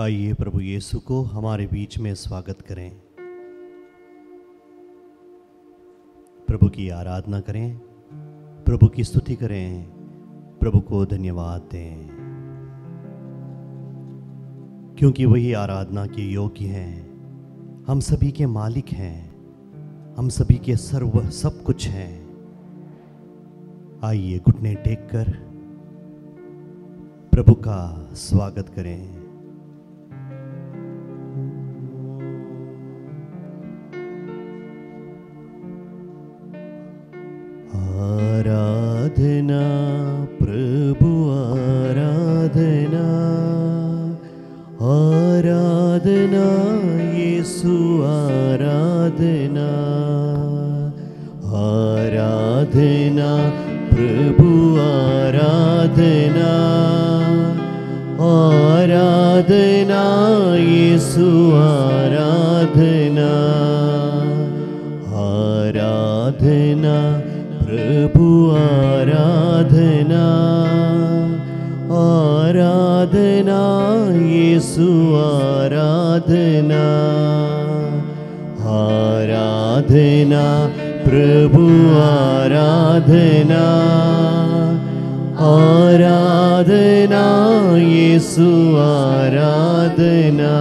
आइए प्रभु यीशु को हमारे बीच में स्वागत करें, प्रभु की आराधना करें, प्रभु की स्तुति करें, प्रभु को धन्यवाद दें, क्योंकि वही आराधना के योग्य हैं। हम सभी के मालिक हैं, हम सभी के सर्व सब कुछ हैं। आइए घुटने टेककर प्रभु का स्वागत करें। आराधना प्रभु आराधना, आराधना यीशु आराधना, आराधना प्रभु आराधना, आराधना यीशु आराधना, आराधना प्रभु आराधना, आराधना यीशु आराधना, आराधना प्रभु आराधना, आराधना यीशु आराधना।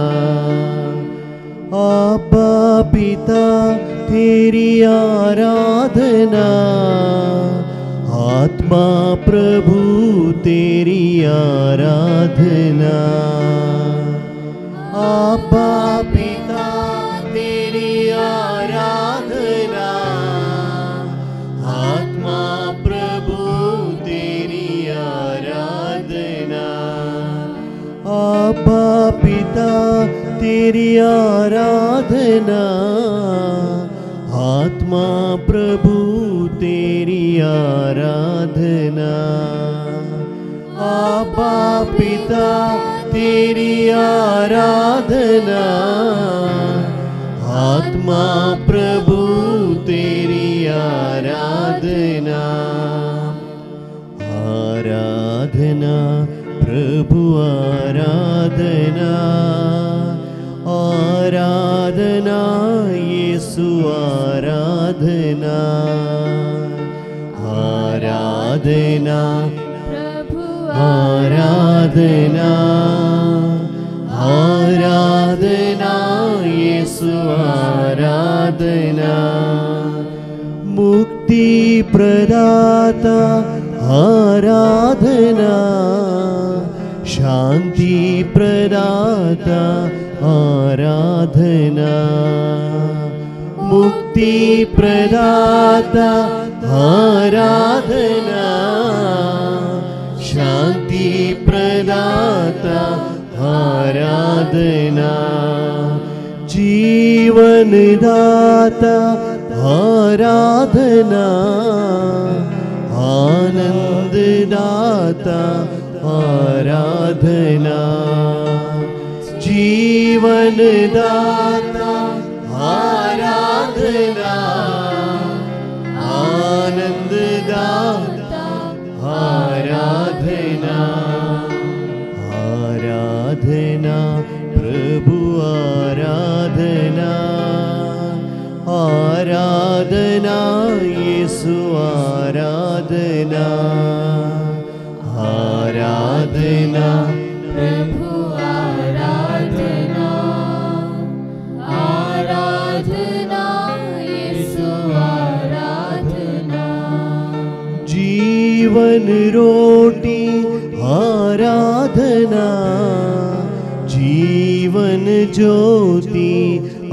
आबा पिता तेरी आराधना, आत्मा प्रभु तेरी आराधना, आबा पिता तेरी आराधना, आत्मा प्रभु तेरी आराधना, आबा पिता तेरी आराधना, आत्मा प्रभु तेरी आराधना, आबा पिता तेरी आराधना, आत्मा प्रभु तेरी आराधना, आराधना प्रभु आराधना, आराधना यीशु आराधना, आराधना प्रभु आराधना, आराधना यीशु आराधना, मुक्ति प्रदाता आराधना, शांति प्रदाता आराधना, मुक्ति प्रदाता आराधना, शांति प्रदाता आराधना, जीवन दाता आराधना, आनंद दाता आराधना, जीवन दाता आराधना, आनंद दाता आराधना, आराधना प्रभु आराधना, आराधना यीशु आराधना, आराधना प्रभु आराधना, आराधना यीशु आराधना, जीवन रोटी आराधना, जीवन ज्योति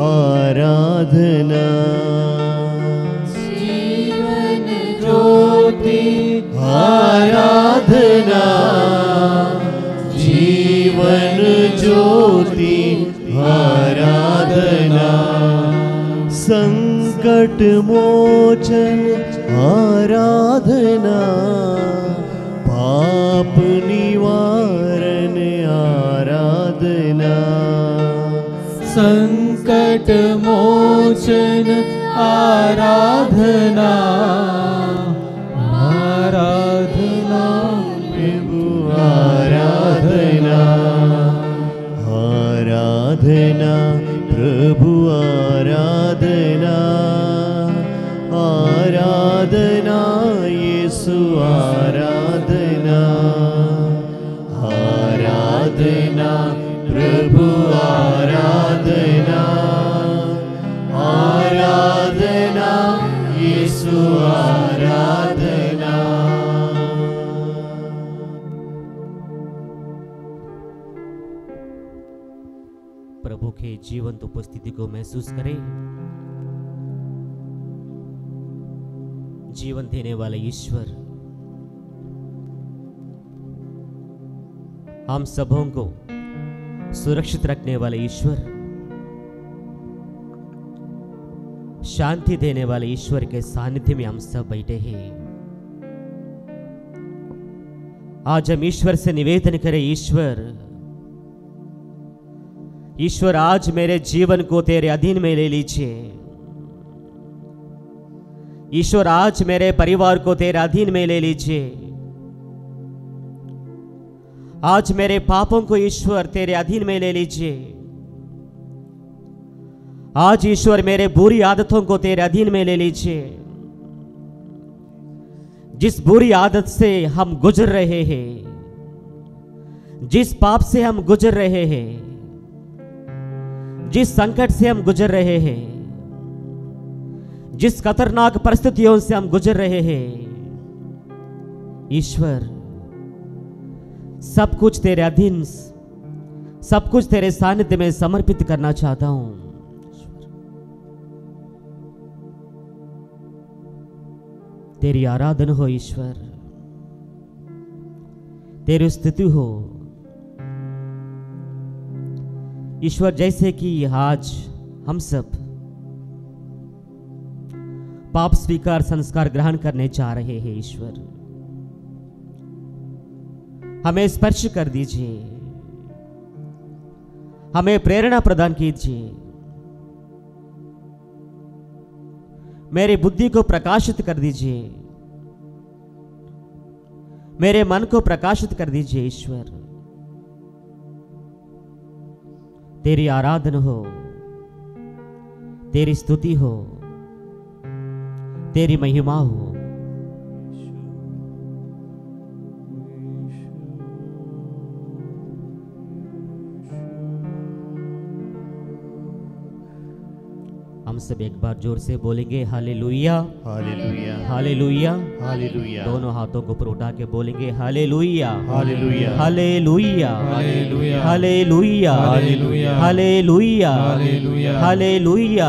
आराधना, जीवन ज्योति आराधना, जीवन ज्योति आराधना, संकट मोचन आराधना, पाप निवारण आराधना, संकट मोचन आराधना, आराधना प्रभु आराधना, आराधना प्रभु आराधना, आराधना यीशु आराधना, आराधना प्रभु आराधना, आराधना यीशु आराधना। प्रभु के जीवंत उपस्थिति को महसूस करें। जीवन देने वाले ईश्वर हम सबों को सुरक्षित रखने वाले ईश्वर, शांति देने वाले ईश्वर के सानिध्य में हम सब बैठे हैं। आज हम ईश्वर से निवेदन करें, ईश्वर आज मेरे जीवन को तेरे अधीन में ले लीजिए। ईश्वर आज मेरे परिवार को तेरे अधीन में ले लीजिए। आज मेरे पापों को ईश्वर तेरे अधीन में ले लीजिए। आज ईश्वर मेरे बुरी आदतों को तेरे अधीन में ले लीजिए। जिस बुरी आदत से हम गुजर रहे हैं, जिस पाप से हम गुजर रहे हैं, जिस संकट से हम गुजर रहे हैं, जिस खतरनाक परिस्थितियों से हम गुजर रहे हैं, ईश्वर सब कुछ तेरे अधीन, सब कुछ तेरे सानिध्य में समर्पित करना चाहता हूं। तेरी आराधना हो ईश्वर, तेरी स्तुति हो ईश्वर। जैसे कि आज हम सब पाप स्वीकार संस्कार ग्रहण करने जा रहे हैं, ईश्वर हमें स्पर्श कर दीजिए, हमें प्रेरणा प्रदान कीजिए, मेरी बुद्धि को प्रकाशित कर दीजिए, मेरे मन को प्रकाशित कर दीजिए ईश्वर। तेरी आराधना हो, तेरी स्तुति हो, तेरी महिमा हो। हम सब एक बार जोर से बोलेंगे हालेलुया, हालेलुया, हालेलुया, हालेलुया। दोनों हाथों को ऊपर उठा के बोलेंगे हालेलुया, हालेलुया, हालेलुया, हालेलुया, हालेलुया, हालेलुया, हालेलुया, हालेलुया, हालेलुया, हालेलुया,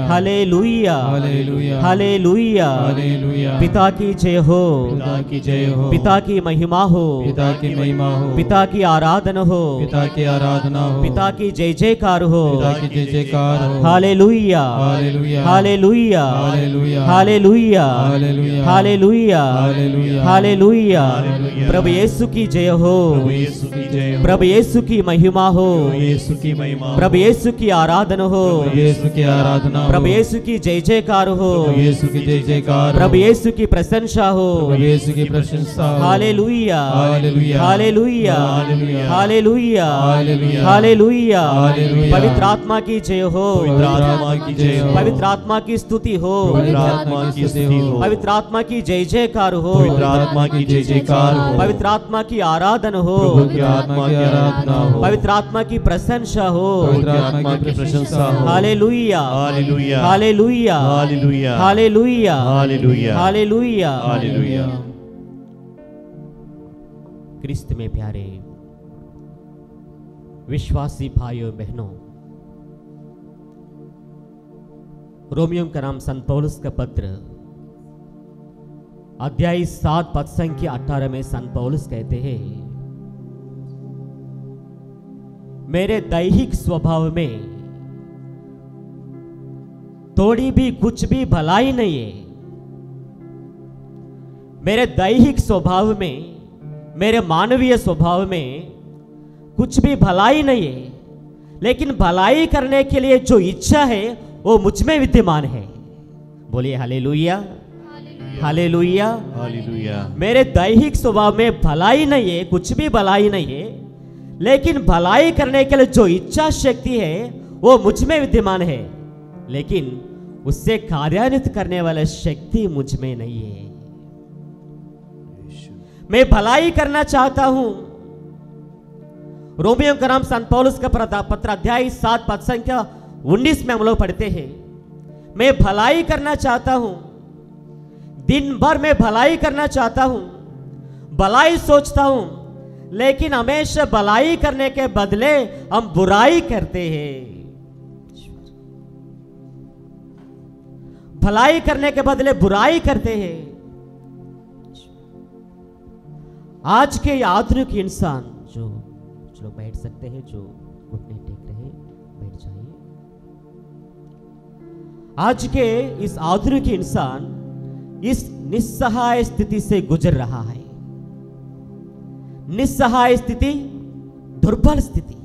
हालेलुया, हालेलुया, हालेलुया। हालेलुया। पिता की जय हो, पिता की जय हो, पिता की महिमा हो, पिता की महिमा हो, पिता की आराधना हो, पिता की आराधना हो, पिता की जय जयकार हो। पिता की जय जयकार हो। हालेलुया, हालेलुया, हालेलुया, हालेलुया, हालेलुया, हालेलुया, हालेलुया, हालेलुया, हालेलुया। हालेलुया। प्रभु यीशु की जय हो, प्रभु यीशु की जय हो, प्रभु यीशु की महिमा हो, प्रभु यीशु की महिमा हो, प्रभु यीशु की आराधना हो, प्रभु यीशु की आराधना हो, प्रभु यीशु की जय जयकार हो, प्रभु यीशु की जय जयकार हो, प्रभु यीशु की प्रशंसा हो। प्रभु यीशु की प्रशंसा हो। हालेलुया, हालेलुया, हालेलुया, हालेलुया, हालेलुया, हालेलुया, हालेलुया। हालेलुया। पवित्र आत्मा की जय हो, पवित्र आत्मा की जय हो, पवित्र आत्मा की स्तुति हो, पवित्र आत्मा की स्तुति हो, पवित्र आत्मा की जय जयकार हो, पवित्र आत्मा की जय जयकार हो, पवित्र आत्मा की आराधना हो, प्रभु की आत्मा की आराधना हो, पवित्र आत्मा की प्रशंसा हो। पवित्र आत्मा की प्रशंसा हो। हालेलुया, हालेलुया, हालेलुया, हालेलुया, हालेलुया, हालेलुया, हालेलुया। हालेलुया। क्रिस्त में प्यारे विश्वासी भाइयों बहनों, रोमियो का नाम संत पौलुस का पत्र अध्याय 7 पद संख्या 18 में संत पौलुस कहते हैं, मेरे दैहिक स्वभाव में थोड़ी भी कुछ भी भलाई नहीं है। मेरे दैहिक स्वभाव में, मेरे मानवीय स्वभाव में कुछ भी भलाई नहीं है, लेकिन भलाई करने के लिए जो इच्छा है वो मुझ में विद्यमान है। बोलिए हालेलुया, हालेलुया, हालेलुया। मेरे दैहिक स्वभाव में भलाई नहीं है, कुछ भी भलाई नहीं है, लेकिन भलाई करने के लिए जो इच्छा शक्ति है वो मुझ में विद्यमान है, लेकिन उससे कार्यान्वित करने वाला शक्ति मुझ में नहीं है। मैं भलाई करना चाहता हूं। रोमियो का नाम संत पौलुस का पत्र अध्याय 7 पद संख्या 19 में हम लोग पढ़ते हैं, मैं भलाई करना चाहता हूं, दिन भर मैं भलाई करना चाहता हूं, भलाई सोचता हूं, लेकिन हमेशा भलाई करने के बदले हम बुराई करते हैं। भलाई करने के बदले बुराई करते हैं। आज के आधुनिक इंसान जो लोग बैठ सकते हैं, जो घुटने टेक रहे बैठ जाइए। आज के इस आधुनिक इंसान इस निस्सहाय स्थिति से गुजर रहा है। निस्सहाय स्थिति, दुर्बल स्थिति।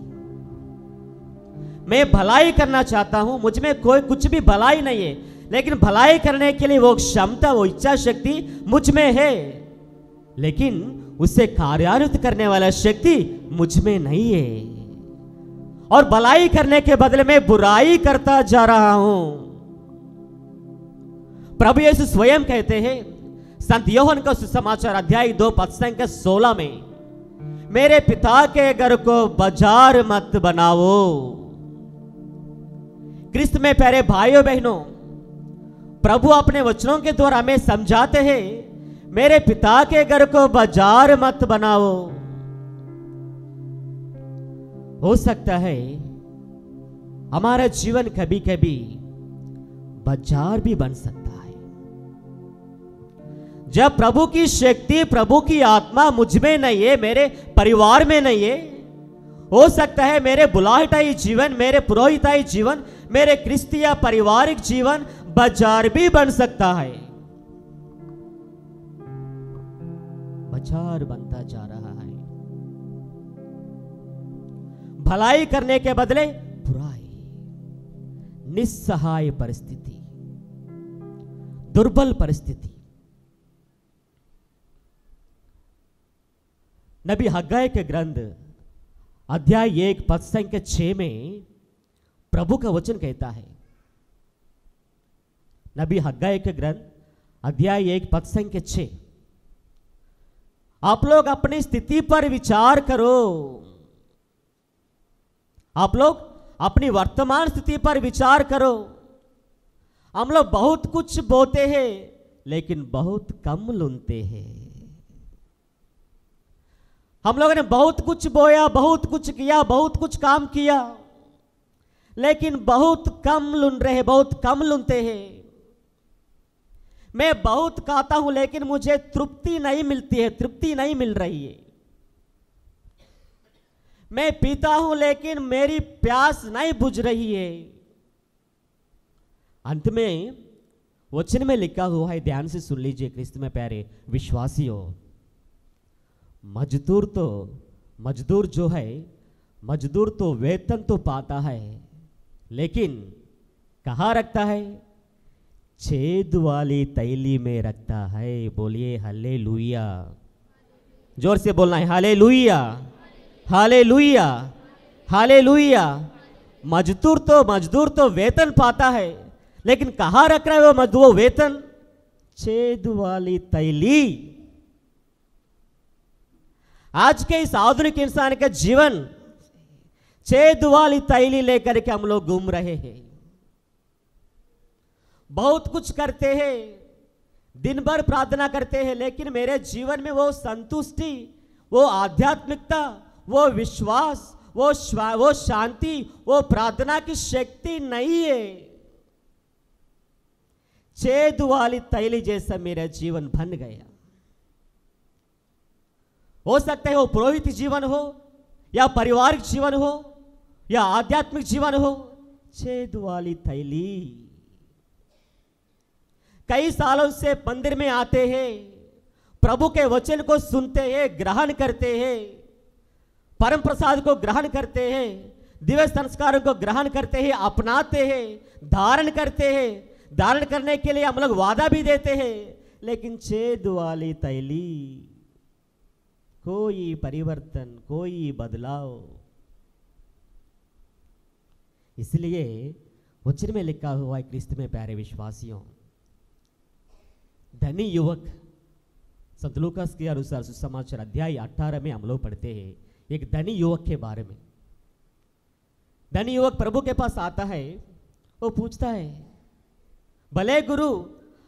मैं भलाई करना चाहता हूं, मुझ में कोई कुछ भी भलाई नहीं है, लेकिन भलाई करने के लिए वो क्षमता, वो इच्छा शक्ति मुझ में है, लेकिन उससे कार्यान्वित करने वाला शक्ति मुझ में नहीं है। और भलाई करने के बदले में बुराई करता जा रहा हूं। प्रभु यीशु स्वयं कहते हैं संत यूहन्ना का सुसमाचार अध्याय 2 पद संख्या 16 में, मेरे पिता के घर को बाजार मत बनाओ। क्रिस्त में प्यारे भाइयों बहनों, प्रभु अपने वचनों के द्वारा हमें समझाते हैं, मेरे पिता के घर को बाजार मत बनाओ। हो सकता है हमारा जीवन कभी कभी बाजार भी बन सकता है। जब प्रभु की शक्ति, प्रभु की आत्मा मुझ में नहीं है, मेरे परिवार में नहीं है, हो सकता है मेरे बुलाहटाई जीवन, मेरे पुरोहिताई जीवन, मेरे क्रिस्तीय पारिवारिक जीवन बाजार भी बन सकता है। बाजार बनता जा रहा है। भलाई करने के बदले बुराई, निस्सहाय परिस्थिति, दुर्बल परिस्थिति। नबी हग्गाई के ग्रंथ अध्याय 1 पद संख्या 6 में प्रभु का वचन कहता है, नबी हग्गाई के ग्रंथ अध्याय 1 पद संख्या 6, आप लोग अपनी स्थिति पर विचार करो। आप लोग अपनी वर्तमान स्थिति पर विचार करो। हम लोग बहुत कुछ बोते हैं, लेकिन बहुत कम लुनते हैं। हम लोगों ने बहुत कुछ बोया, बहुत कुछ किया, बहुत कुछ काम किया, लेकिन बहुत कम लुन रहे, बहुत कम लुनते हैं। मैं बहुत खाता हूं, लेकिन मुझे तृप्ति नहीं मिलती है, तृप्ति नहीं मिल रही है। मैं पीता हूं, लेकिन मेरी प्यास नहीं बुझ रही है। अंत में वचन में लिखा हुआ है, ध्यान से सुन लीजिए क्रिस्त में प्यारे विश्वासियों, मजदूर जो है, मजदूर तो वेतन तो पाता है, लेकिन कहां रखता है? छेद वाली तैली में रखता है। बोलिए हालेलुया, जोर से बोलना है, हालेलुया, हालेलुया, हालेलुया। मजदूर तो वेतन पाता है, लेकिन कहां रख रहा है वो वेतन? छेद वाली तैली। आज के इस आधुनिक इंसान का जीवन छेद वाली तैली लेकर के हम लोग घूम रहे हैं। बहुत कुछ करते हैं, दिन भर प्रार्थना करते हैं, लेकिन मेरे जीवन में वो संतुष्टि, वो आध्यात्मिकता, वो विश्वास, वो शांति, वो प्रार्थना की शक्ति नहीं है। छेद वाली तैली जैसा मेरा जीवन बन गया। हो सकता है वो पुरोहित जीवन हो, या पारिवारिक जीवन हो, या आध्यात्मिक जीवन हो। छेद वाली थैली। कई सालों से मंदिर में आते हैं, प्रभु के वचन को सुनते हैं, ग्रहण करते हैं, परम प्रसाद को ग्रहण करते हैं, दिव्य संस्कारों को ग्रहण करते हैं, अपनाते हैं, धारण करते हैं। धारण करने के लिए हम लोग वादा भी देते हैं, लेकिन छेद वाली तैली, कोई परिवर्तन, कोई बदलाव। इसलिए वचन में लिखा हुआ है, क्रिस्त में प्यारे विश्वासियों, धनी युवक, संत लूकास के अनुसार सुसमाचार अध्याय 18 में हम लोग पढ़ते हैं एक धनी युवक के बारे में। धनी युवक प्रभु के पास आता है, वो पूछता है, भले गुरु,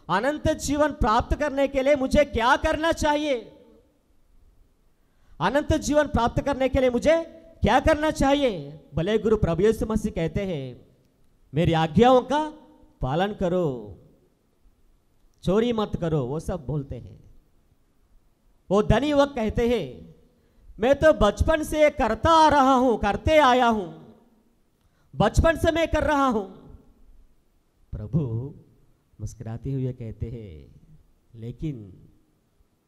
अनंत जीवन प्राप्त करने के लिए मुझे क्या करना चाहिए? अनंत जीवन प्राप्त करने के लिए मुझे क्या करना चाहिए? भले गुरु प्रभु यीशु मसीह कहते हैं, मेरी आज्ञाओं का पालन करो, चोरी मत करो, वो सब बोलते हैं। वो धनी युवक कहते हैं, मैं तो बचपन से करता आ रहा हूं, करते आया हूं, बचपन से मैं कर रहा हूं। प्रभु मुस्कुराते हुए कहते हैं, लेकिन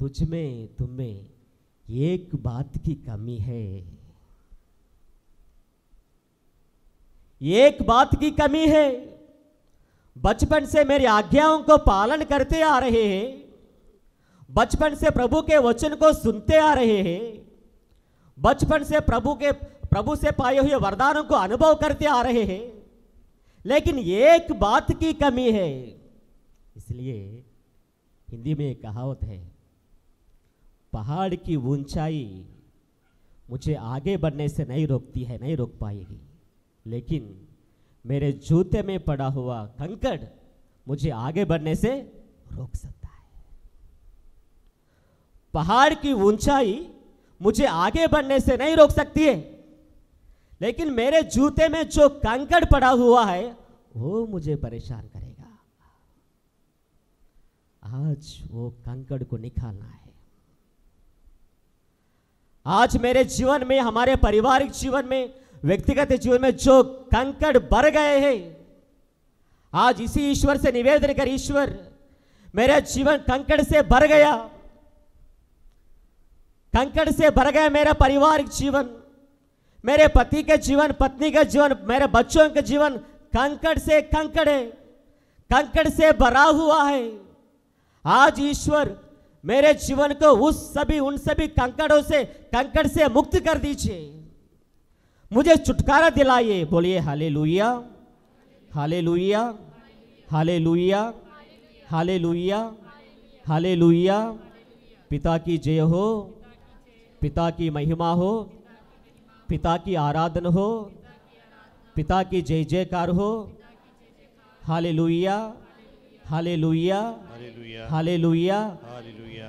तुझ में, तुम में एक बात की कमी है, एक बात की कमी है। बचपन से मेरी आज्ञाओं को पालन करते आ रहे हैं, बचपन से प्रभु के वचन को सुनते आ रहे हैं, बचपन से प्रभु से पाए हुए वरदानों को अनुभव करते आ रहे हैं, लेकिन एक बात की कमी है। इसलिए हिंदी में एक कहावत है, पहाड़ की ऊंचाई मुझे आगे बढ़ने से नहीं रोकती है, नहीं रोक पाएगी, लेकिन मेरे जूते में पड़ा हुआ कंकड़ मुझे आगे बढ़ने से रोक सकता है। पहाड़ की ऊंचाई मुझे आगे बढ़ने से नहीं रोक सकती है, लेकिन मेरे जूते में जो कंकड़ पड़ा हुआ है वो मुझे परेशान करेगा। आज वो कंकड़ को निकालना है। आज मेरे जीवन में, हमारे पारिवारिक जीवन में, व्यक्तिगत जीवन में जो कंकड़ बढ़ गए हैं, आज इसी ईश्वर से निवेदन कर, ईश्वर मेरा जीवन कंकड़ से भर गया, कंकड़ से भर गया मेरा पारिवारिक जीवन, मेरे पति के जीवन, पत्नी का जीवन, मेरे बच्चों के जीवन कंकड़ से कंकड़ है, कंकड़ से भरा हुआ है। आज ईश्वर मेरे जीवन को उन सभी कंकड़ से मुक्त कर दीजिए, मुझे छुटकारा दिलाइए। बोलिए हालेलुया, हालेलुया, हालेलुया, हालेलुया, हालेलुया। पिता की जय हो, पिता की महिमा हो, पिता की आराधना हो, पिता की जय जयकार हो। हालेलुया, हालेलुया, हालेलुया, हालेलुया। हालेलुया।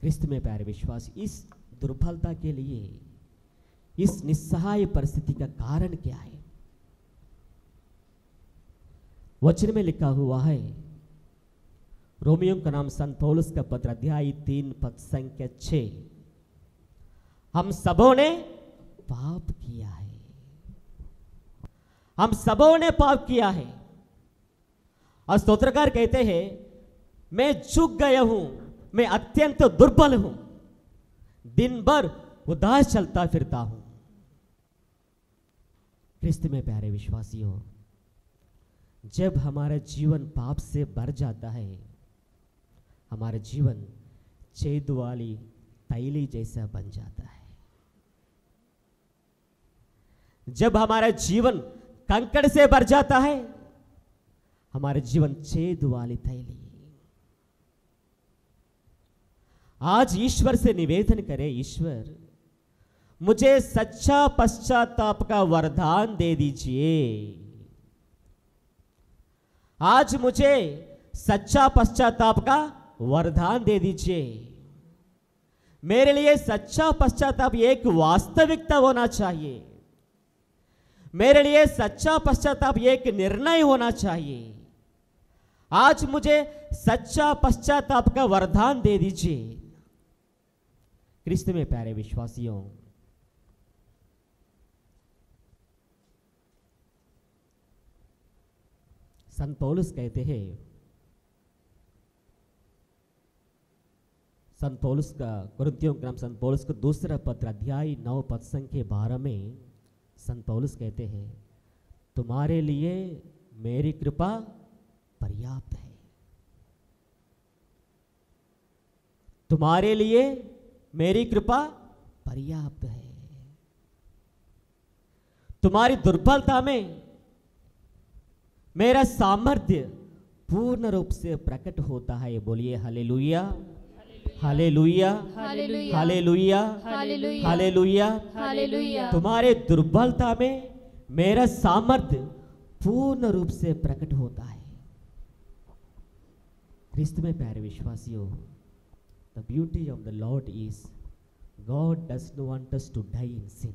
क्रिस्त में प्यारे विश्वास, इस दुर्बलता के लिए, इस निस्सहाय परिस्थिति का कारण क्या है? वचन में लिखा हुआ है, रोमियो का नाम संत पौलुस का पत्र अध्याय 3 पद संख्या 6, हम सबों ने पाप किया है, हम सबों ने पाप किया है। और स्तोत्रकार कहते हैं, मैं झुक गया हूं, मैं अत्यंत दुर्बल हूं, दिन भर उदास चलता फिरता हूं। क्रिस्त में प्यारे विश्वासियों, जब हमारा जीवन पाप से भर जाता है, हमारा जीवन छेद वाली तैली जैसा बन जाता है। जब हमारा जीवन कंकड़ से भर जाता है, हमारा जीवन छेद वाली थैली। आज ईश्वर से निवेदन करें, ईश्वर मुझे सच्चा पश्चाताप का वरदान दे दीजिए। आज मुझे सच्चा पश्चाताप का वरदान दे दीजिए। मेरे लिए सच्चा पश्चाताप एक वास्तविकता होना चाहिए, मेरे लिए सच्चा पश्चाताप एक निर्णय होना चाहिए। आज मुझे सच्चा पश्चाताप का वरदान दे दीजिए। क्रिस्त में प्यारे विश्वासियों, संत पौलुस कहते हैं, संत पौलुस का कुरिन्थियों के नाम संत पौलुस का दूसरा पत्र अध्याय 9 पद संख्या 12 में संत पौलुस कहते हैं, तुम्हारे लिए मेरी कृपा पर्याप्त है, तुम्हारे लिए मेरी कृपा पर्याप्त है। तुम्हारी दुर्बलता में मेरा सामर्थ्य पूर्ण रूप से प्रकट होता है। बोलिए हालेलुया, हालेलुया, हालेलुया, हालेलुया, हालेलुया, हालेलुया। हालेलुया। तुम्हारे दुर्बलता में मेरा सामर्थ्य पूर्ण रूप से प्रकट होता है। क्रिस्त में प्यारे विश्वासियों, the beauty of the Lord is God does not want us to die in sin.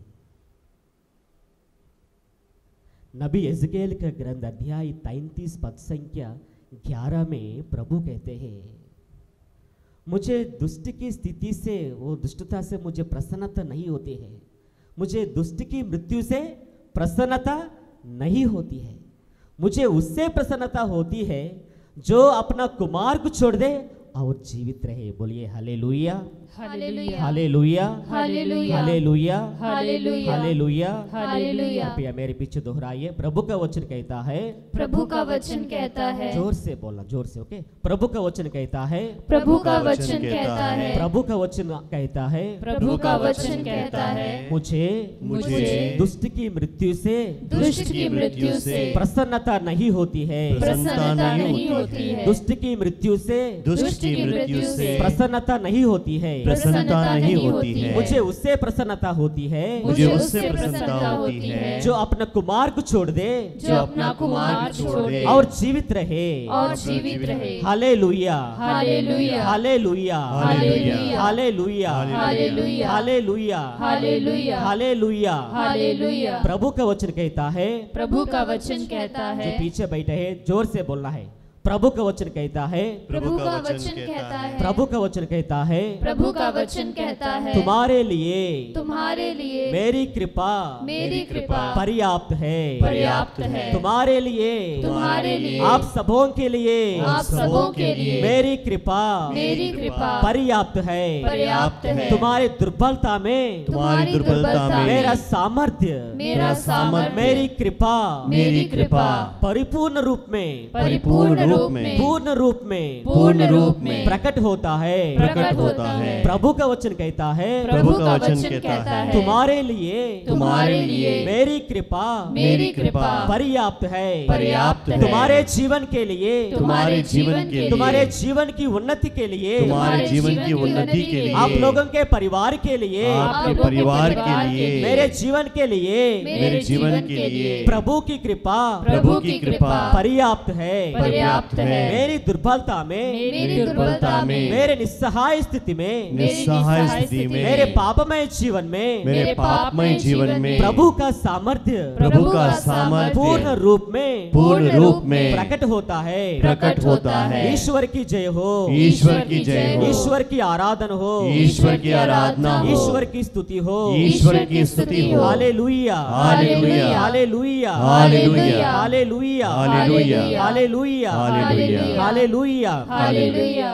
नबी यिजकेल का ग्रंथ अध्याय 33 पद संख्या 11 में प्रभु कहते हैं, मुझे दुष्ट की स्थिति से, वो दुष्टता से मुझे प्रसन्नता नहीं होती है। मुझे दुष्ट की मृत्यु से प्रसन्नता नहीं होती है। मुझे उससे प्रसन्नता होती है जो अपना कुमार को छोड़ दे और जीवित रहे। बोलिए हालेलुया, हालेलुया, हालेलुया, हालेलुया, हालेलुया, हालेलुया, हालेलुया, हालेलुया। कृपया मेरे पीछे दोहराइए। प्रभु का वचन कहता है, प्रभु का वचन कहता है, जोर से बोलना, जोर से, ओके। प्रभु का वचन कहता है, प्रभु का वचन कहता है, प्रभु का वचन कहता है, प्रभु का वचन कहता है, मुझे दुष्ट की मृत्यु से, दुष्ट की मृत्यु से प्रसन्नता नहीं होती है। प्रसन्नता नहीं होती है। दुष्ट की मृत्यु से, दुष्ट की मृत्यु से प्रसन्नता नहीं होती है। प्रसन्नता नहीं होती है। मुझे उससे प्रसन्नता होती है, मुझे उससे प्रसन्नता होती है जो अपने कुमार को छोड़ दे, जो अपना कुमार छोड़ दे और जीवित रहे। और जीवित रहे। हालेलुया, हालेलुया, हालेलुया, हालेलुया, हालेलुया, हालेलुया, हालेलुया, हालेलुया, हालेलुया। हालेलुया। प्रभु का वचन कहता है, प्रभु का वचन कहता जो है, पीछे बैठे हैं जोर से बोलना है। प्रभु का वचन कहता है, प्रभु का वचन कहता है, प्रभु का वचन कहता है, प्रभु का वचन कहता है, तुम्हारे लिए तुम्हारे लिए मेरी कृपा मेरी कृपा पर्याप्त है, पर्याप्त है। तुम्हारे लिए, तुम्हारे लिए, आप सबों के लिए, आप सबों के लिए मेरी कृपा मेरी कृपा पर्याप्त है, पर्याप्त है। तुम्हारी दुर्बलता में तुम्हारी दुर्बलता में मेरा सामर्थ्य, मेरा सामर्थ्य, मेरी कृपा, मेरी कृपा परिपूर्ण रूप में, परिपूर्ण रूप में, पूर्ण रूप में, पूर्ण रूप में प्रकट होता है। प्रकट होता है। प्रभु का वचन कहता है, प्रभु का वचन कहता है, तुम्हारे लिए, तुम्हारे लिए मेरी कृपा, मेरी कृपा पर्याप्त है, पर्याप्त है। तुम्हारे जीवन के लिए, तुम्हारे जीवन के लिए, तुम्हारे जीवन की उन्नति के लिए, तुम्हारे जीवन की उन्नति के लिए, आप लोगों के परिवार के लिए, आपके परिवार के लिए, मेरे जीवन के लिए, मेरे जीवन के लिए प्रभु की कृपा, प्रभु की कृपा पर्याप्त है, पर्याप्त है। मेरी दुर्बलता में, मेरी दुर्बलता में, मेरे निस्सहाय स्थिति में, निस्सहाय स्थिति में, मेरे पापमय जीवन में, मेरे पापमय जीवन में प्रभु का सामर्थ्य प्रभु का सामर्थ्य पूर्ण रूप में, पूर्ण रूप में प्रकट होता है। प्रकट होता है। ईश्वर की जय हो, ईश्वर की जय हो, ईश्वर की आराधना हो, ईश्वर की आराधना हो, ईश्वर की स्तुति हो, ईश्वर की स्तुति हो। हालेलुया, हालेलुया, हालेलुया, हालेलुया, हालेलुया, हालेलुया, हालेलुया, हालेलुया, हालेलुया। हालेलुया।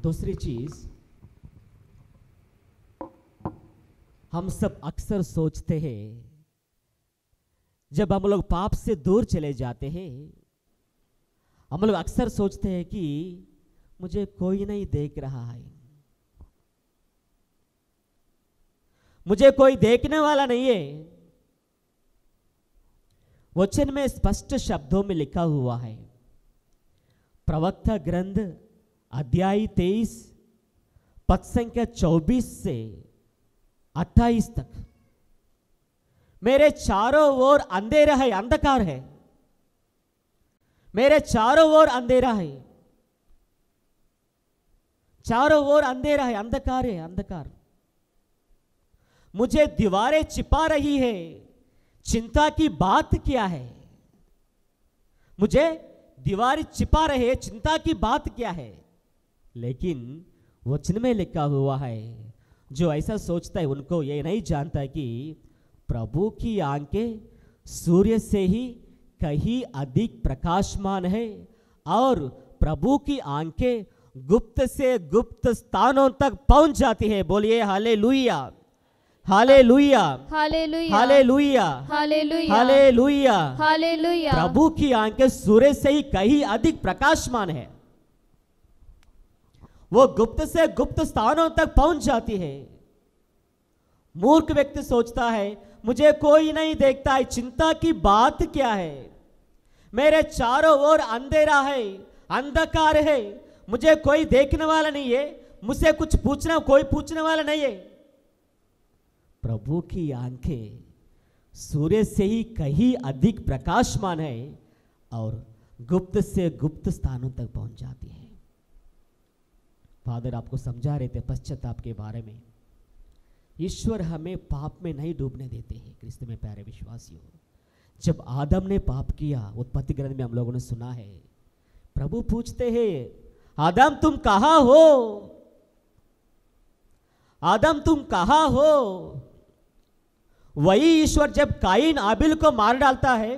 दूसरी चीज, हम सब अक्सर सोचते हैं जब हम लोग पाप से दूर चले जाते हैं, हम लोग अक्सर सोचते हैं कि मुझे कोई नहीं देख रहा है, मुझे कोई देखने वाला नहीं है। वचन में स्पष्ट शब्दों में लिखा हुआ है, प्रवक्ता ग्रंथ अध्याय 23 पद संख्या 24 से 28 तक, मेरे चारों ओर अंधेरा है, अंधकार है, मेरे चारों ओर अंधेरा है, चारों ओर अंधेरा है, अंधकार है, अंधकार। मुझे दीवारें छिपा रही है, चिंता की बात क्या है? मुझे दीवारें छिपा रहे, चिंता की बात क्या है? लेकिन वचन में लिखा हुआ है, जो ऐसा सोचता है उनको ये नहीं जानता कि प्रभु की आंखें सूर्य से ही कहीं अधिक प्रकाशमान है और प्रभु की आंखें गुप्त से गुप्त स्थानों तक पहुंच जाती है। बोलिए हालेलुया, हालेलुया, हालेलुया, हालेलुया, हालेलुया, हालेलुया। हालेलुया। प्रभु की आंखें सूर्य से ही कहीं अधिक प्रकाशमान है। वो गुप्त से गुप्त स्थानों तक पहुंच जाती है। मूर्ख व्यक्ति सोचता है मुझे कोई नहीं देखता है, चिंता की बात क्या है, मेरे चारों ओर अंधेरा है, अंधकार है, मुझे कोई देखने वाला नहीं है, मुझसे कुछ पूछना कोई पूछने वाला नहीं है। प्रभु की आंखें सूर्य से ही कहीं अधिक प्रकाशमान है और गुप्त से गुप्त स्थानों तक पहुंच जाती है। फादर आपको समझा रहे थे पश्चाताप के बारे में। ईश्वर हमें पाप में नहीं डूबने देते हैं। क्रिस्त में प्यारे विश्वासियों, जब आदम ने पाप किया, उत्पत्ति ग्रंथ में हम लोगों ने सुना है, प्रभु पूछते हैं आदम तुम कहां हो, आदम तुम कहां हो। वही ईश्वर जब काइन आबिल को मार डालता है,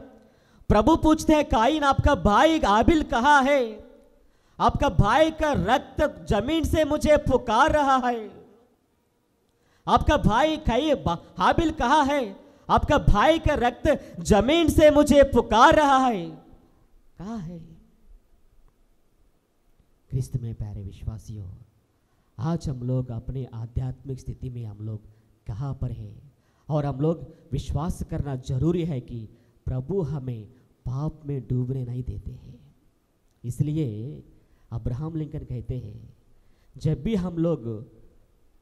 प्रभु पूछते हैं काइन आपका भाई आबिल कहां है, आपका भाई का रक्त जमीन से मुझे पुकार रहा है, आपका भाई हाबिल कहां है, आपका भाई का रक्त जमीन से मुझे पुकार रहा है, कहां है। क्रिस्त में प्यारे विश्वासियों, आज हम लोग अपने आध्यात्मिक स्थिति में हम लोग कहां पर हैं, और हम लोग विश्वास करना जरूरी है कि प्रभु हमें पाप में डूबने नहीं देते हैं। इसलिए अब्राहम लिंकन कहते हैं, जब भी हम लोग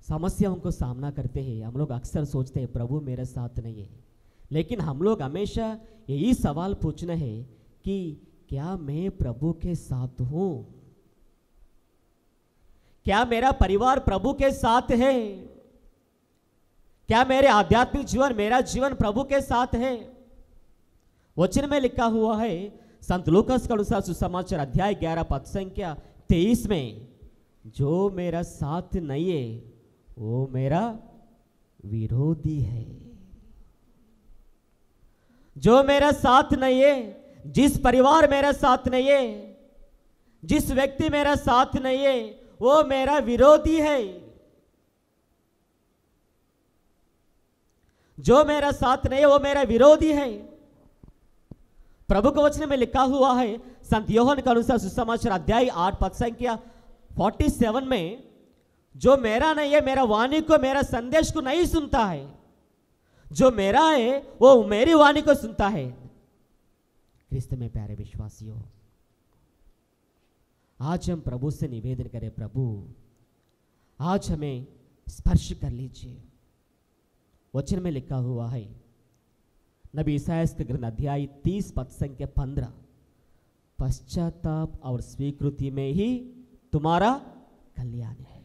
समस्याओं को सामना करते हैं, हम लोग अक्सर सोचते हैं प्रभु मेरे साथ नहीं है, लेकिन हम लोग हमेशा यही सवाल पूछना है कि क्या मैं प्रभु के साथ हूं, क्या मेरा परिवार प्रभु के साथ है, क्या मेरे आध्यात्मिक जीवन, मेरा जीवन प्रभु के साथ है। वचन में लिखा हुआ है संत लूकास के अनुसार सुसमाचार अध्याय 11 पद संख्या 23 में, जो मेरा साथ नहीं है वो मेरा विरोधी है। जो मेरा साथ नहीं है, जिस परिवार मेरा साथ नहीं है, जिस व्यक्ति मेरा साथ नहीं है, वो मेरा विरोधी है। जो मेरा साथ नहीं है वो मेरा विरोधी है। प्रभु के वचन में लिखा हुआ है संत योहन के अनुसार सुसमाचार अध्याय 8 पद संख्या 47 में, जो मेरा नहीं है, मेरा वाणी को, मेरा संदेश को नहीं सुनता है, जो मेरा है वो मेरी वाणी को सुनता है। क्रिस्त में प्यारे विश्वासियों, आज हम प्रभु से निवेदन करें, प्रभु आज हमें स्पर्श कर लीजिए। वचन में लिखा हुआ है नबी ईसाया के ग्रंथ अध्याय 30 पद संख्या 15, पश्चाताप और स्वीकृति में ही तुम्हारा कल्याण है।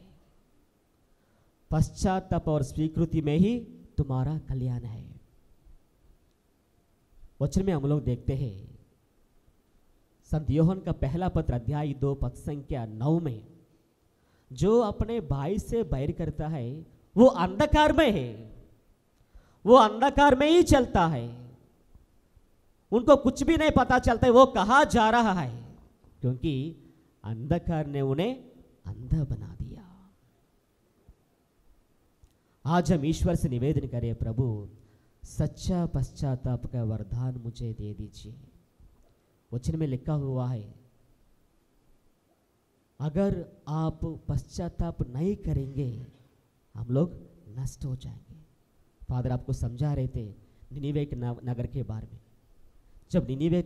पश्चाताप और स्वीकृति में ही तुम्हारा कल्याण है। वचन में हम लोग देखते हैं संत योहन का पहला पत्र अध्याय 2 पद संख्या 9 में, जो अपने भाई से बैर करता है वो अंधकार में है, वो अंधकार में ही चलता है, उनको कुछ भी नहीं पता चलता है वो कहां जा रहा है, क्योंकि अंधकार ने उन्हें अंधा बना दिया। आज हम ईश्वर से निवेदन करें, प्रभु सच्चा पश्चाताप का वरदान मुझे दे दीजिए। वचन में लिखा हुआ है अगर आप पश्चाताप नहीं करेंगे हम लोग नष्ट हो जाएंगे। फादर आपको समझा रहे थे निनिवे के नगर के बारे में। जब निनिवे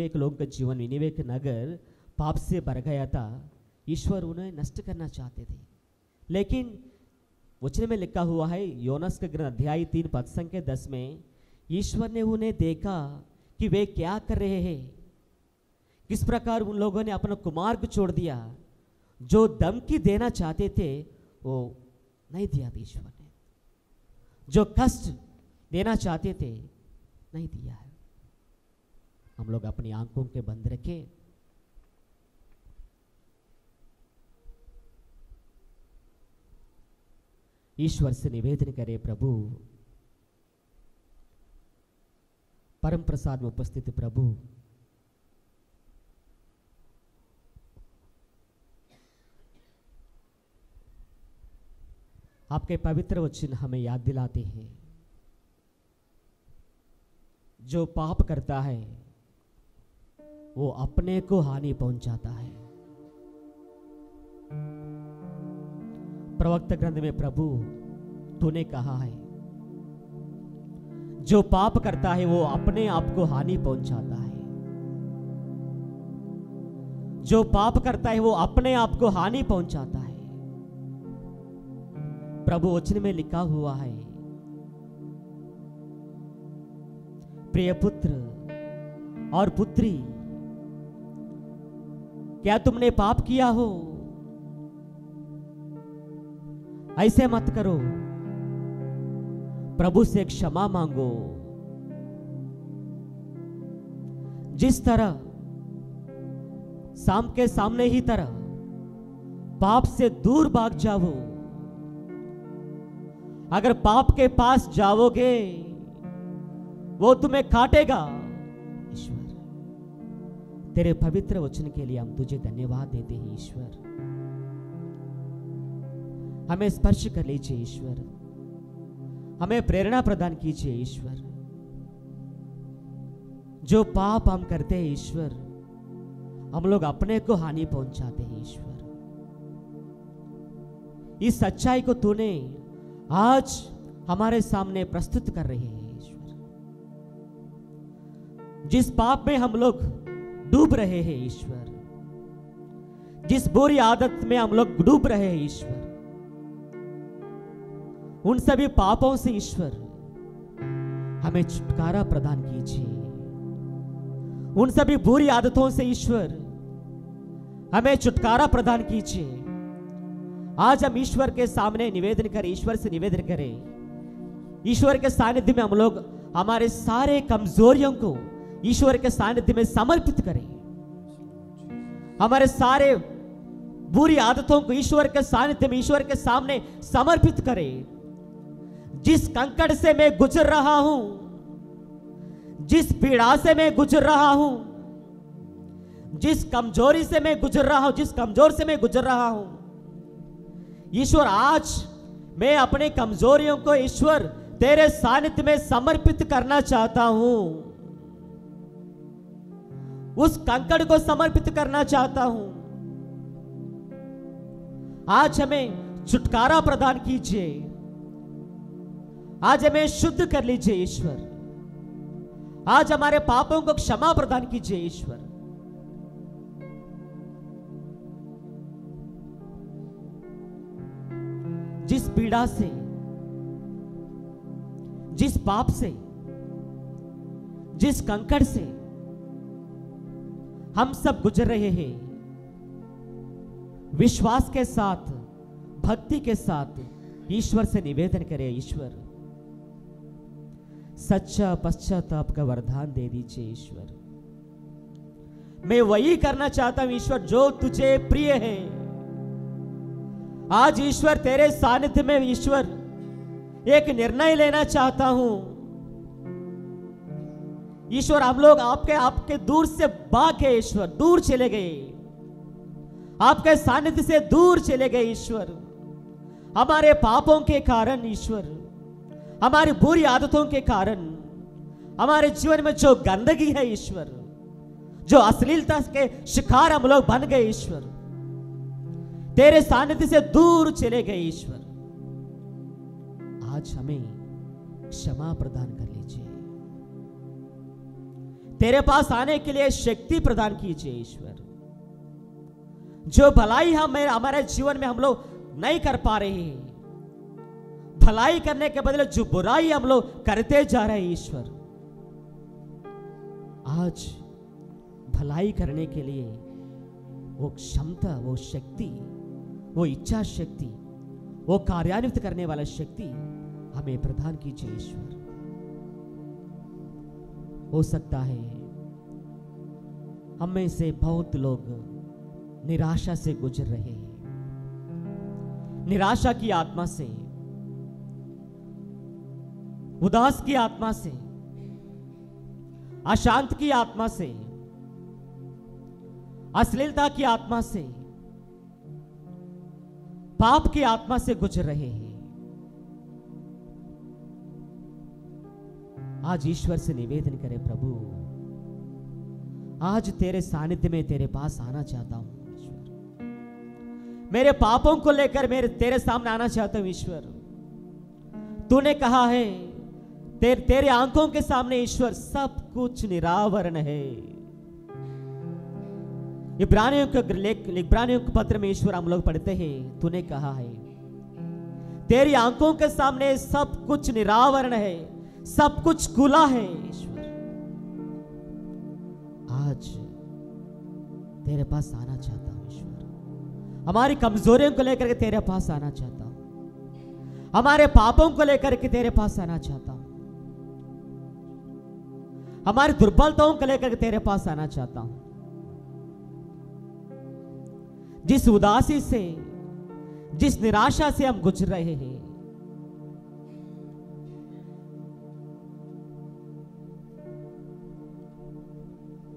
के लोगों का जीवन, निनिवे के नगर पाप से भर गया था, ईश्वर उन्हें नष्ट करना चाहते थे, लेकिन वचन में लिखा हुआ है योनास के ग्रंथ अध्याय 3 पद संख्या 10 में, ईश्वर ने उन्हें देखा कि वे क्या कर रहे हैं, किस प्रकार उन लोगों ने अपना कुमार को छोड़ दिया, जो धमकी देना चाहते थे वो नहीं दिया था ईश्वर ने, जो कष्ट देना चाहते थे नहीं दिया है। हम लोग अपनी आंखों के बंद रखें, ईश्वर से निवेदन करें, प्रभु परम प्रसाद में उपस्थित प्रभु आपके पवित्र वचन हमें याद दिलाते हैं, जो पाप करता है वो अपने को हानि पहुंचाता है। प्रवक्ता ग्रंथ में प्रभु तूने कहा है, जो पाप करता है वो अपने आप को हानि पहुंचाता है। जो पाप करता है वो अपने आप को हानि पहुंचाता है। प्रभु वचन में लिखा हुआ है, प्रिय पुत्र और पुत्री, क्या तुमने पाप किया हो? ऐसे मत करो, प्रभु से क्षमा मांगो। जिस तरह शाम के सामने ही तरह पाप से दूर भाग जाओ। अगर पाप के पास जाओगे वो तुम्हें काटेगा। ईश्वर, तेरे पवित्र वचन के लिए हम तुझे धन्यवाद देते हैं। ईश्वर, हमें स्पर्श कर लीजिए। ईश्वर, हमें प्रेरणा प्रदान कीजिए। ईश्वर, जो पाप हम करते हैं ईश्वर, हम लोग अपने को हानि पहुंचाते हैं। ईश्वर, इस सच्चाई को तूने आज हमारे सामने प्रस्तुत कर रहे हैं। ईश्वर, जिस पाप में हम लोग डूब रहे हैं ईश्वर, जिस बुरी आदत में हम लोग डूब रहे हैं ईश्वर, उन सभी पापों से ईश्वर हमें छुटकारा प्रदान कीजिए। उन सभी बुरी आदतों से ईश्वर हमें छुटकारा प्रदान कीजिए। आज हम ईश्वर के सामने निवेदन करें, ईश्वर से निवेदन करें। ईश्वर के सानिध्य में हम लोग हमारे सारे कमजोरियों को ईश्वर के सानिध्य में समर्पित करें। हमारे सारे बुरी आदतों को ईश्वर के सानिध्य में, ईश्वर के सामने समर्पित करें। जिस कंकड़ से मैं गुजर रहा हूं, जिस पीड़ा से मैं गुजर रहा हूं, जिस कमजोरी से मैं गुजर रहा हूं, जिस कमजोर से मैं गुजर रहा हूं, ईश्वर आज मैं अपने कमजोरियों को ईश्वर तेरे सानिध्य में समर्पित करना चाहता हूं। उस कंकड़ को समर्पित करना चाहता हूं। आज हमें छुटकारा प्रदान कीजिए। आज हमें शुद्ध कर लीजिए ईश्वर। आज हमारे पापों को क्षमा प्रदान कीजिए ईश्वर। जिस पीड़ा से, जिस पाप से, जिस कंकड़ से हम सब गुजर रहे हैं, विश्वास के साथ, भक्ति के साथ ईश्वर से निवेदन करें। ईश्वर, सच्चा पश्चाताप का वरदान दे दीजिए ईश्वर। मैं वही करना चाहता हूं ईश्वर जो तुझे प्रिय है। आज ईश्वर तेरे सानिध्य में ईश्वर एक निर्णय लेना चाहता हूं। ईश्वर, हम लोग आपके दूर से भाग गए ईश्वर, दूर चले गए, आपके सानिध्य से दूर चले गए ईश्वर। हमारे पापों के कारण ईश्वर, हमारी बुरी आदतों के कारण, हमारे जीवन में जो गंदगी है ईश्वर, जो अश्लीलता के शिकार हम लोग बन गए ईश्वर, तेरे सानिध्य से दूर चले गए ईश्वर। आज हमें क्षमा प्रदान कर लीजिए। तेरे पास आने के लिए शक्ति प्रदान कीजिए ईश्वर। जो भलाई हमारे जीवन में हम लोग नहीं कर पा रहे हैं, भलाई करने के बदले जो बुराई हम लोग करते जा रहे हैं ईश्वर, आज भलाई करने के लिए वो क्षमता, वो शक्ति, वो इच्छा शक्ति, वो कार्यान्वित करने वाला शक्ति हमें प्रदान कीजिए ईश्वर। हो सकता है हम में से बहुत लोग निराशा से गुजर रहे हैं, निराशा की आत्मा से, उदास की आत्मा से, अशांत की आत्मा से, अश्लीलता की आत्मा से, पाप की आत्मा से गुजर रहे हैं। आज ईश्वर से निवेदन करें, प्रभु आज तेरे सानिध्य में तेरे पास आना चाहता हूं ईश्वर। मेरे पापों को लेकर मेरे तेरे सामने आना चाहता हूं ईश्वर। तूने कहा है तेरे आंखों के सामने ईश्वर सब कुछ निरावरण है। इब्रानियों के पत्र में ईश्वर हम लोग पढ़ते हैं, तूने कहा है तेरी आंखों के सामने सब कुछ निरावरण है, सब कुछ खुला है। ईश्वर आज तेरे पास आना चाहता हूं ईश्वर। हमारी कमजोरियों को लेकर के तेरे पास आना चाहता हूं, हमारे पापों को लेकर के तेरे पास आना चाहता हूं, हमारी दुर्बलताओं को लेकर के तेरे पास आना चाहता हूं। जिस उदासी से, जिस निराशा से हम गुजर रहे हैं,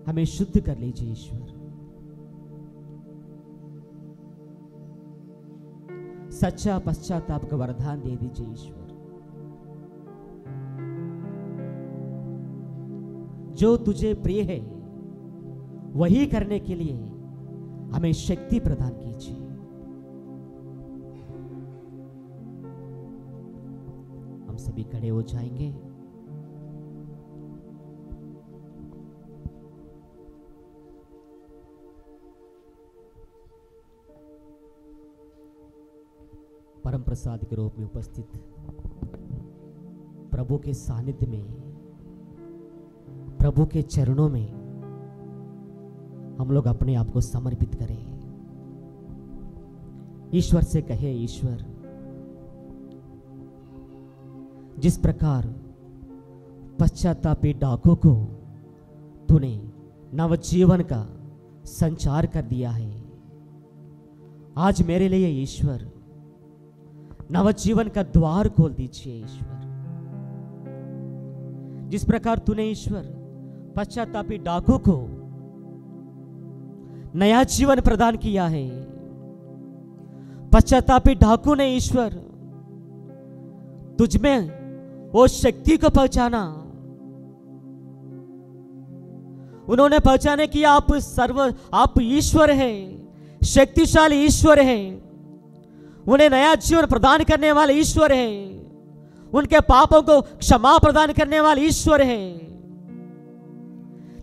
हमें शुद्ध कर लीजिए ईश्वर। सच्चा पश्चाताप का वरदान दे दीजिए ईश्वर। जो तुझे प्रिय है वही करने के लिए हमें शक्ति प्रदान कीजिए। हम सभी खड़े हो जाएंगे। परम प्रसाद के रूप में उपस्थित प्रभु के सानिध्य में, प्रभु के चरणों में हम लोग अपने आप को समर्पित करें। ईश्वर से कहे, ईश्वर जिस प्रकार पश्चातापी डाकू को तूने नवजीवन का संचार कर दिया है, आज मेरे लिए ईश्वर नवजीवन का द्वार खोल दीजिए ईश्वर। जिस प्रकार तूने ईश्वर पश्चातापी डाकू को नया जीवन प्रदान किया है, पश्चातापी डाकू ने ईश्वर तुझ में वो शक्ति को पहचाना। उन्होंने पहचाने कि आप ईश्वर है, शक्तिशाली ईश्वर है, उन्हें नया जीवन प्रदान करने वाले ईश्वर है, उनके पापों को क्षमा प्रदान करने वाले ईश्वर है।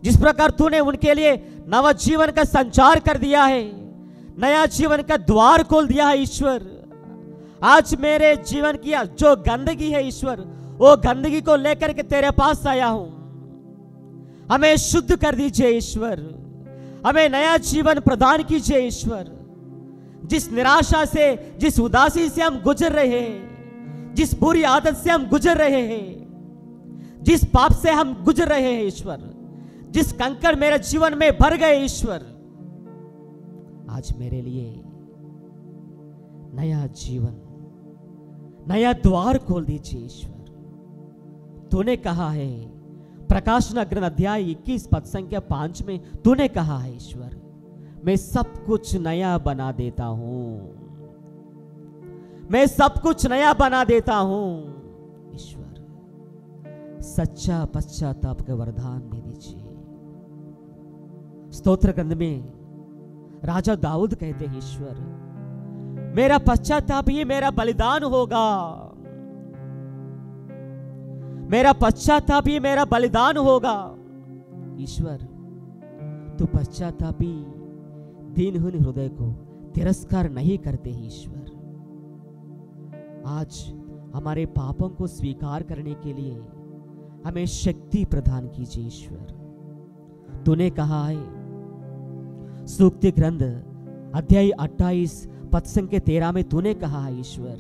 जिस प्रकार तूने उनके लिए नवा जीवन का संचार कर दिया है, नया जीवन का द्वार खोल दिया है ईश्वर, आज मेरे जीवन की जो गंदगी है ईश्वर, वो गंदगी को लेकर के तेरे पास आया हूं। हमें शुद्ध कर दीजिए ईश्वर, हमें नया जीवन प्रदान कीजिए ईश्वर। जिस निराशा से, जिस उदासी से हम गुजर रहे हैं, जिस बुरी आदत से हम गुजर रहे हैं, जिस पाप से हम गुजर रहे हैं ईश्वर, जिस कंकड़ मेरे जीवन में भर गए ईश्वर, आज मेरे लिए नया जीवन, नया द्वार खोल दीजिए ईश्वर। तूने कहा है प्रकाशना ग्रंथ अध्याय 21 पद संख्या 5 में तूने कहा है ईश्वर, मैं सब कुछ नया बना देता हूं, मैं सब कुछ नया बना देता हूं। ईश्वर सच्चा पश्चाताप का वरदान दे दीजिए। स्तोत्र ग्रंथ में राजा दाऊद कहते हैं, ईश्वर मेरा पश्चाताप ही मेरा बलिदान होगा, मेरा पश्चाताप ही मेरा बलिदान होगा। ईश्वर तू पश्चातापी दीनहीन हृदय को तिरस्कार नहीं करते ही ईश्वर। आज हमारे पापों को स्वीकार करने के लिए हमें शक्ति प्रदान कीजिए ईश्वर। तूने कहा है सूक्ति ग्रंथ अध्याय 28 पद संख्या 13 में तूने कहा है, ईश्वर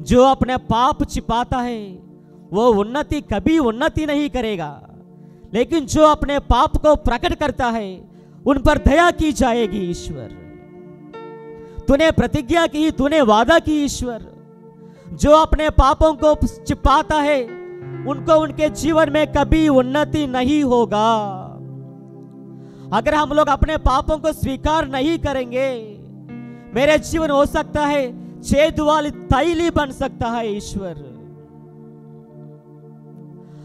जो अपने पाप छिपाता है वो कभी उन्नति नहीं करेगा, लेकिन जो अपने पाप को प्रकट करता है उन पर दया की जाएगी। ईश्वर तूने प्रतिज्ञा की, तूने वादा की ईश्वर, जो अपने पापों को छिपाता है उनको उनके जीवन में कभी उन्नति नहीं होगा। अगर हम लोग अपने पापों को स्वीकार नहीं करेंगे, मेरे जीवन हो सकता है छेद वाली तैली बन सकता है ईश्वर।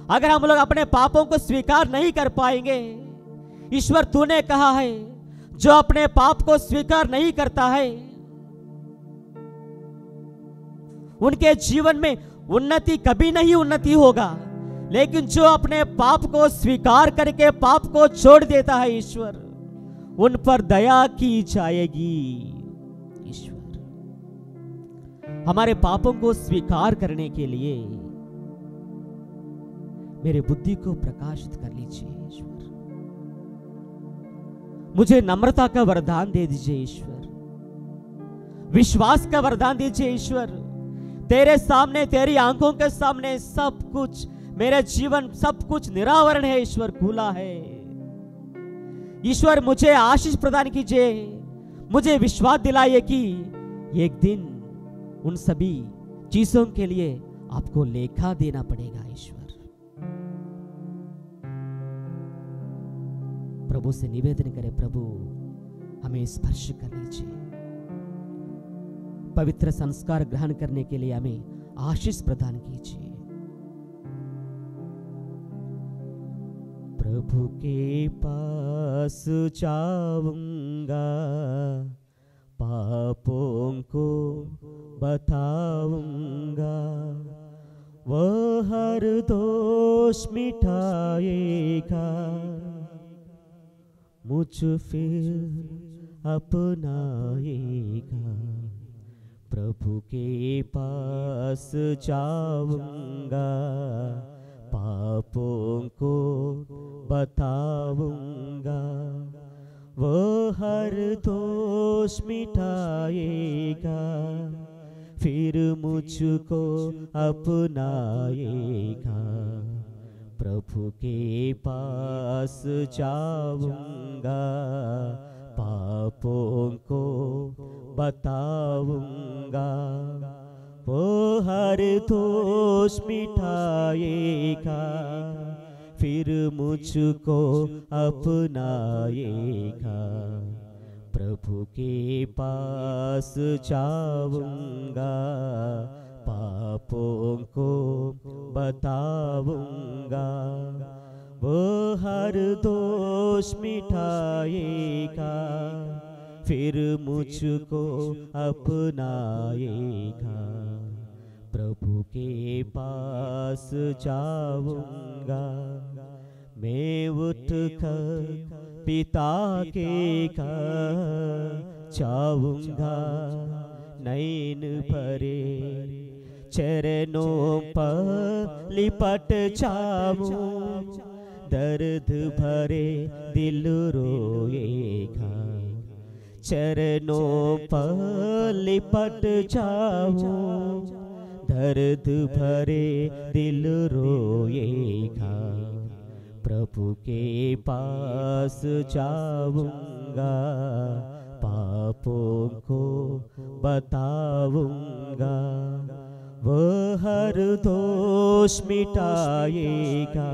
अगर हम लोग अपने पापों को स्वीकार नहीं कर पाएंगे, ईश्वर तूने कहा है जो अपने पाप को स्वीकार नहीं करता है उनके जीवन में उन्नति कभी नहीं उन्नति होगा। लेकिन जो अपने पाप को स्वीकार करके पाप को छोड़ देता है ईश्वर, उन पर दया की जाएगी। ईश्वर हमारे पापों को स्वीकार करने के लिए मेरे बुद्धि को प्रकाशित कर लीजिए ईश्वर। मुझे नम्रता का वरदान दे दीजिए ईश्वर, विश्वास का वरदान दीजिए ईश्वर। तेरे सामने, तेरी आंखों के सामने सब कुछ, मेरा जीवन सब कुछ निरावरण है ईश्वर, खुला है ईश्वर। मुझे आशीष प्रदान कीजिए, मुझे विश्वास दिलाइए कि एक दिन उन सभी चीजों के लिए आपको लेखा देना पड़ेगा ईश्वर। प्रभु से निवेदन करें, प्रभु हमें स्पर्श कर लीजिए, पवित्र संस्कार ग्रहण करने के लिए हमें आशीष प्रदान कीजिए। प्रभु के पास जाऊंगा, पापों को बताऊंगा, वह हर दोष मिटाएगा, मुझ फिर अपनाएगा। प्रभु के पास जाऊंगा, पापों को बताऊंगा, वो हर दोष मिटाएगा, फिर मुझको अपनाएगा। प्रभु के पास जाऊंगा, पापों को बताऊंगा, वो हर दोष मिटाएगा, फिर मुझको अपनाएगा। प्रभु के पास जाऊंगा, पापों को बताऊंगा, वो हर दोष मिटाएगा, फिर मुझको अपनाएगा। प्रभु के पास जाऊंगा, मैं उठकर पिता के घर जाऊंगा, नैन भरे चरणों पर लिपट जाऊं, दर्द भरे दिल रोएगा, चरणों पर लिपट जाऊं, दर्द भरे दिल रोएगा। प्रभु के पास जाऊंगा, पापों को बताऊंगा, वो हर दोष मिटाएगा,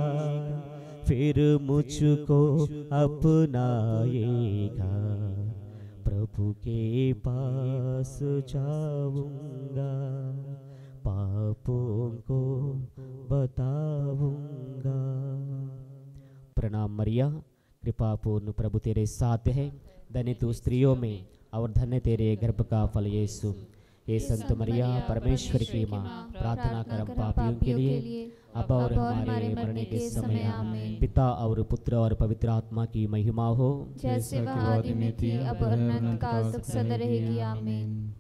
फिर मुझको अपनाएगा। प्रभु के पास जाऊंगा, पापों को बताऊंगा। प्रणाम मरिया, कृपा पूर्ण प्रभु तेरे साथ है, धन्य तू स्त्रियों में और धन्य तेरे गर्भ का फल यीशु। ये संत मरिया परमेश्वर की माँ, प्रार्थना कर हम पापियों के लिए अब और हमारे मरने के समय आमीन। पिता और पुत्र और पवित्र आत्मा की महिमा हो, जैसे वह आदि में थी, अब और अनंत काल तक सदा रहेगी। आमीन।